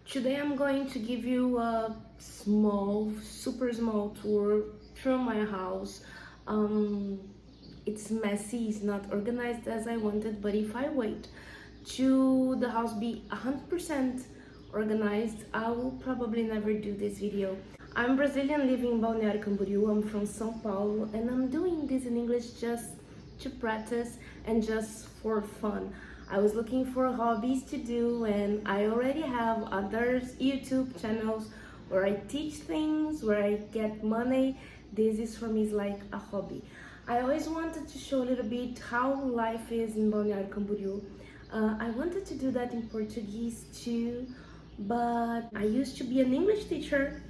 Today I'm going to give you a super small tour through my house. It's messy, it's not organized as I wanted, but if I wait to the house be 100% organized, I will probably never do this video. I'm Brazilian living in Balneário Camboriú. I'm from São Paulo, and I'm doing this in English just to practice and just for fun. I was looking for hobbies to do, and I already have other YouTube channels where I teach things, where I get money. This is for me is like a hobby. I always wanted to show a little bit how life is in Balneário Camboriú. I wanted to do that in Portuguese too, but I used to be an English teacher,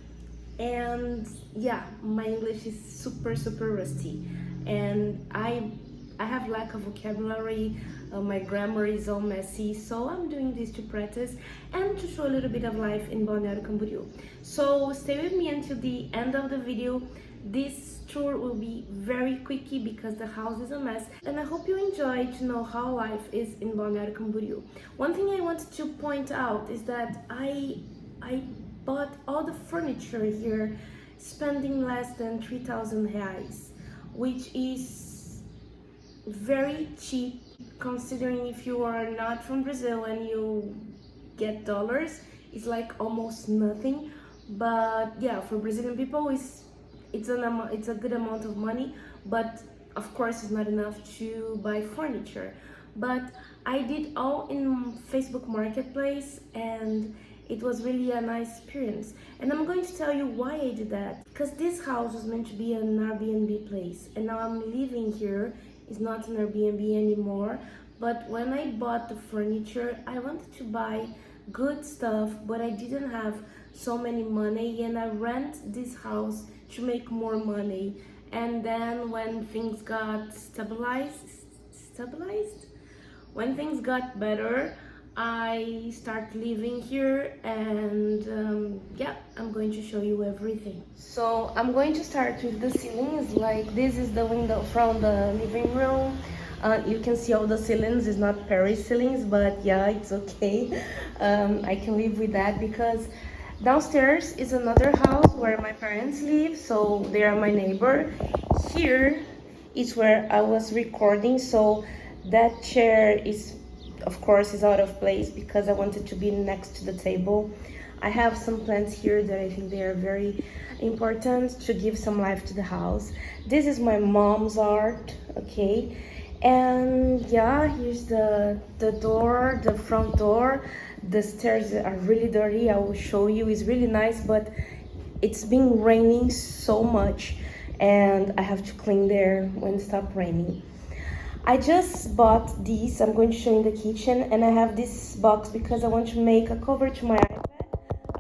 and yeah, my English is super rusty, and I have lack of vocabulary. My grammar is all messy, so I'm doing this to practice and to show a little bit of life in Balneário Camboriú. So stay with me until the end of the video. This tour will be very quickie because the house is a mess, and I hope you enjoy to know how life is in Balneário Camboriú. One thing I wanted to point out is that I bought all the furniture here spending less than 3,000 reais, which is very cheap considering if you are not from Brazil and you get dollars. It's like almost nothing, but yeah, for Brazilian people it's a good amount of money, but of course it's not enough to buy furniture. But I did all in Facebook Marketplace, and it was really a nice experience, and I'm going to tell you why I did that. Because this house was meant to be an Airbnb place, and now I'm living here. It's not an Airbnb anymore, but when I bought the furniture, I wanted to buy good stuff, but I didn't have so many money, and I rent this house to make more money. And then when things got when things got better, I start living here, and yeah, I'm going to show you everything. So I'm going to start with the ceilings. Like, this is the window from the living room. You can see all the ceilings. It's not Paris ceilings, but yeah, it's okay. I can live with that because downstairs is another house where my parents live, so they are my neighbor. Here is where I was recording, so that chair is, of course, is out of place because I wanted to be next to the table. I have some plants here that I think they are very important to give some life to the house. This is my mom's art, okay? And yeah, here's the door, the front door. The stairs are really dirty. I will show you. It's really nice, but it's been raining so much, and I have to clean there when it stops raining. I just bought these. I'm going to show you in the kitchen, and I have this box because I want to make a cover to my iPad.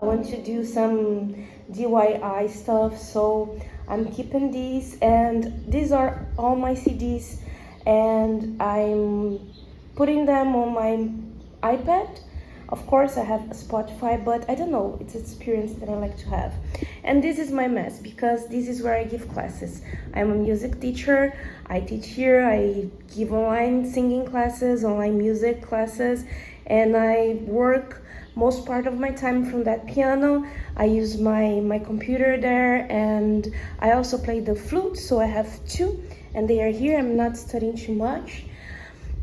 I want to do some DIY stuff, so I'm keeping these, and these are all my CDs, and I'm putting them on my iPad. Of course, I have Spotify, but I don't know, it's an experience that I like to have. And this is my mess because this is where I give classes. I'm a music teacher. I teach here. I give online singing classes, online music classes, and I work most part of my time from that piano. I use my computer there, and I also play the flute, so I have two, and they are here. I'm not studying too much.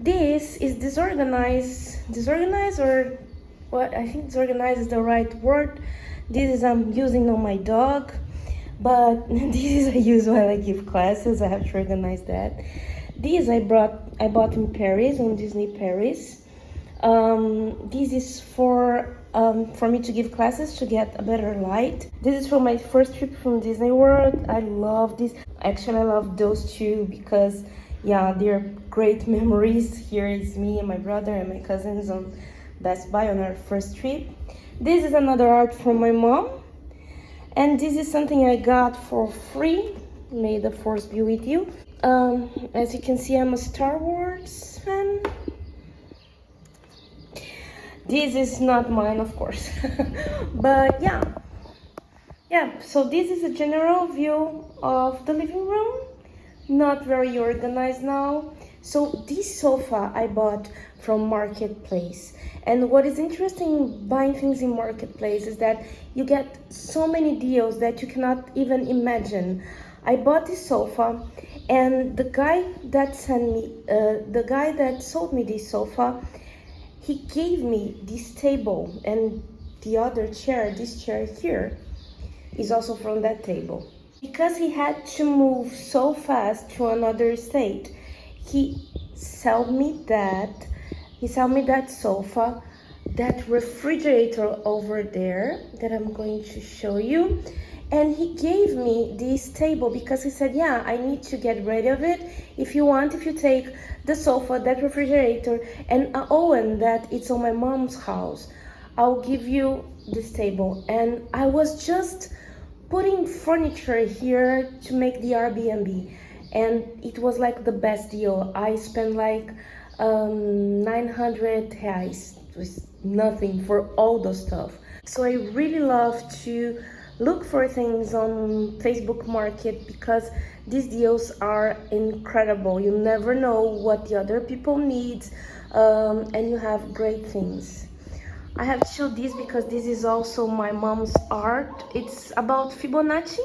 This is disorganized, or what? I think disorganized is the right word. This is I'm using on my dog, but this is I use while I give classes. I have to organize that. These I bought in Paris, on Disney Paris. This is for me to give classes to get a better light. This is from my first trip from Disney World. I love this. Actually, I love those two because yeah, they're great memories. Here is me and my brother and my cousins on Best Buy on our first trip. This is another art from my mom, and this is something I got for free. May the force be with you. As you can see, I'm a Star Wars fan. This is not mine, of course, but yeah. So this is a general view of the living room. Not very organized now, So this sofa I bought from Marketplace. And what is interesting buying things in Marketplace is that you get so many deals that you cannot even imagine. I bought this sofa, and the guy that sold me this sofa, he gave me this table, and the other chair, this chair here, is also from that table. Because he had to move so fast to another state, he sold me that sofa, that refrigerator over there that I'm going to show you, and he gave me this table because he said, yeah, I need to get rid of it. If you take the sofa, that refrigerator, and an oven that it's on my mom's house, I'll give you this table. And I was just putting furniture here to make the Airbnb, and it was like the best deal. I spent like 900 reais. It was nothing for all the stuff. So I really love to look for things on Facebook Market because these deals are incredible. You never know what the other people need, and you have great things. I have to show this because this is also my mom's art. It's about Fibonacci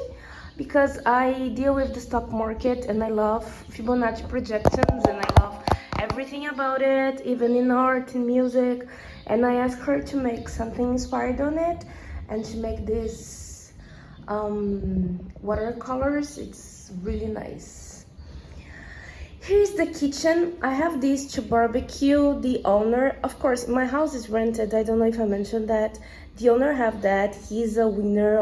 because I deal with the stock market and I love Fibonacci projections and I love everything about it, even in art and music. And I asked her to make something inspired on it and to make this watercolors. It's really nice. Here's the kitchen. I have this to barbecue. The owner, of course, my house is rented. I don't know if I mentioned that. The owner have that. He's a winner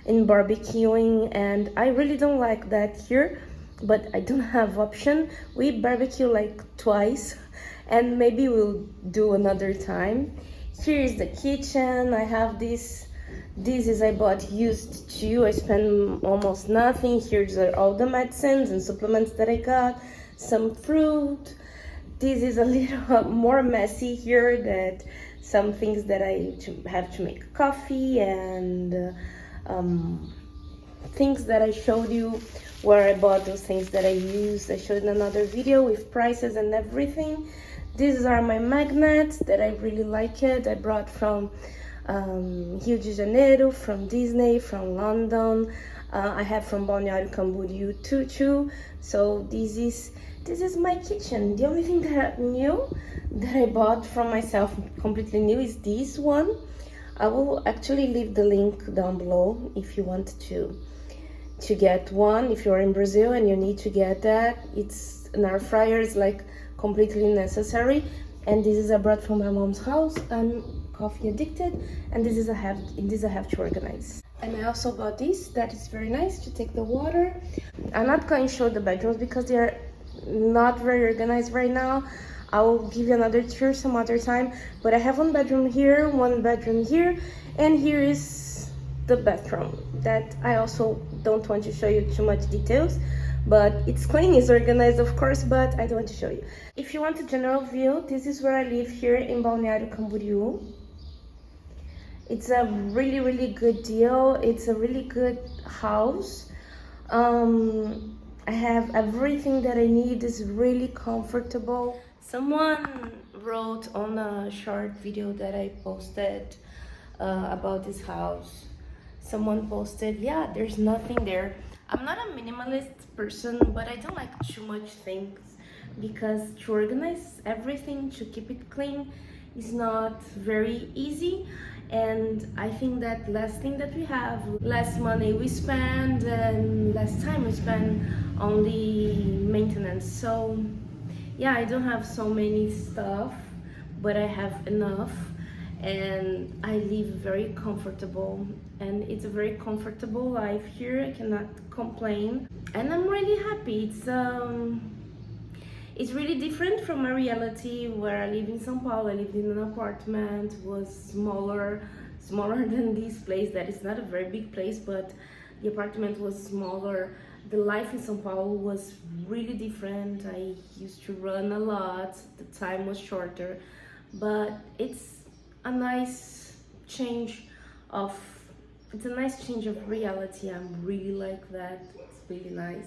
in barbecuing, and I really don't like that here, but I don't have option. We barbecue like twice, and maybe we'll do another time. Here is the kitchen. I have this. This is I bought used too. I spent almost nothing. Here's all the medicines and supplements that I got. Some fruit. This is a little more messy here. That some things that I have to make coffee and things that I showed you where I bought those things that I used. I showed in another video with prices and everything. These are my magnets that I really like it. I brought from Rio de Janeiro, from Disney, from London. I have from Balneário Camboriú too. So this is my kitchen. The only thing that new that I bought from myself, completely new, is this one. I will actually leave the link down below if you want to get one. If you're in Brazil and you need to get that, it's an air fryer. It's like completely necessary. And this is I brought from my mom's house. I'm coffee addicted, and this I have to organize. And I also got this that is very nice to take the water. I'm not going to show the bedrooms because they are not very organized right now. I will give you another tour some other time, but I have one bedroom here, and here is the bathroom that I also don't want to show you too much details, but it's clean, it's organized, of course, but I don't want to show you. If you want a general view, this is where I live here in Balneário Camboriú. It's a really good deal. It's a really good house. I have everything that I need. It's really comfortable. Someone wrote on a short video that I posted about this house. Someone posted, yeah, there's nothing there. I'm not a minimalist person, but I don't like too much things because to organize everything, to keep it clean, is not very easy. And I think that less thing that we have, less money we spend and less time we spend on the maintenance. So yeah, I don't have so many stuff, but I have enough, and I live very comfortable, and it's a very comfortable life here. I cannot complain, and I'm really happy. It's really different from my reality where I live in São Paulo. I lived in an apartment, was smaller than this place. That is not a very big place, but the apartment was smaller. The life in São Paulo was really different. I used to run a lot. The time was shorter, but it's a nice change of it's a nice change of reality. I'm really like that. It's really nice.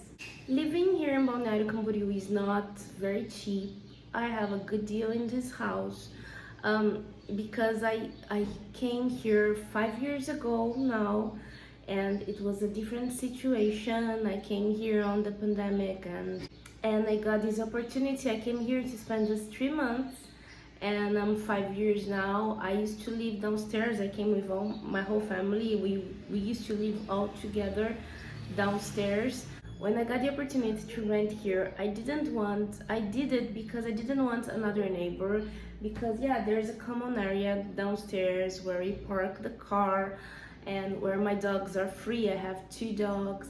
Living here in Balneário Camboriú is not very cheap. I have a good deal in this house because I came here 5 years ago now, and it was a different situation. I came here on the pandemic, and I got this opportunity. I came here to spend just 3 months, and I'm 5 years now. I used to live downstairs. I came with my whole family. We used to live all together downstairs. When I got the opportunity to rent here, I did it because I didn't want another neighbor, because yeah, there's a common area downstairs where we park the car and where my dogs are free. I have 2 dogs,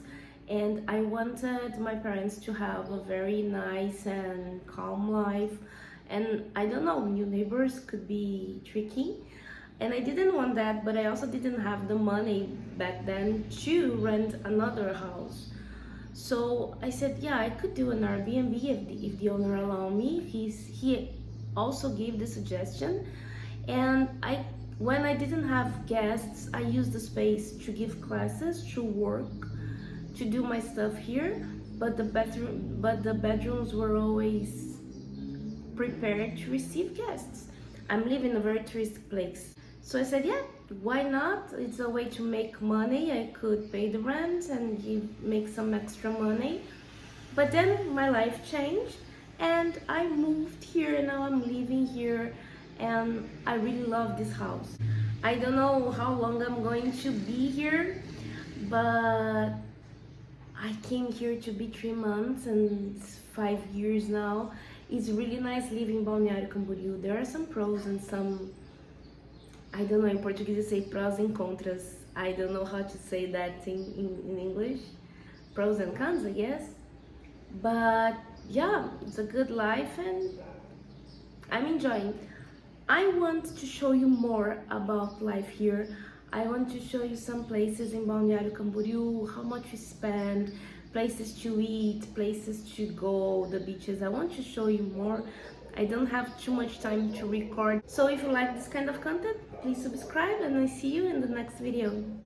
and I wanted my parents to have a very nice and calm life. And I don't know, new neighbors could be tricky, and I didn't want that, but I also didn't have the money back then to rent another house. So I said, yeah, I could do an Airbnb if the owner allowed me. He also gave the suggestion, and when I didn't have guests, I used the space to give classes, to work, to do my stuff here. But the bedrooms were always prepared to receive guests. I'm living in a very touristic place. So I said, yeah, why not? It's a way to make money. I could pay the rent and make some extra money. But then my life changed, and I moved here, and now I'm living here, and I really love this house. I don't know how long I'm going to be here, but I came here to be 3 months, and it's 5 years now. It's really nice living in Balneário Camboriú. There are some pros and some, I don't know, in Portuguese you say prós and contras. I don't know how to say that in English. Pros and cons, I guess. But yeah, it's a good life, and I'm enjoying. I want to show you more about life here. I want to show you some places in Balneário Camboriú, how much we spend, places to eat, places to go, the beaches. I want to show you more. I don't have too much time to record. So if you like this kind of content, please subscribe, and I see you in the next video.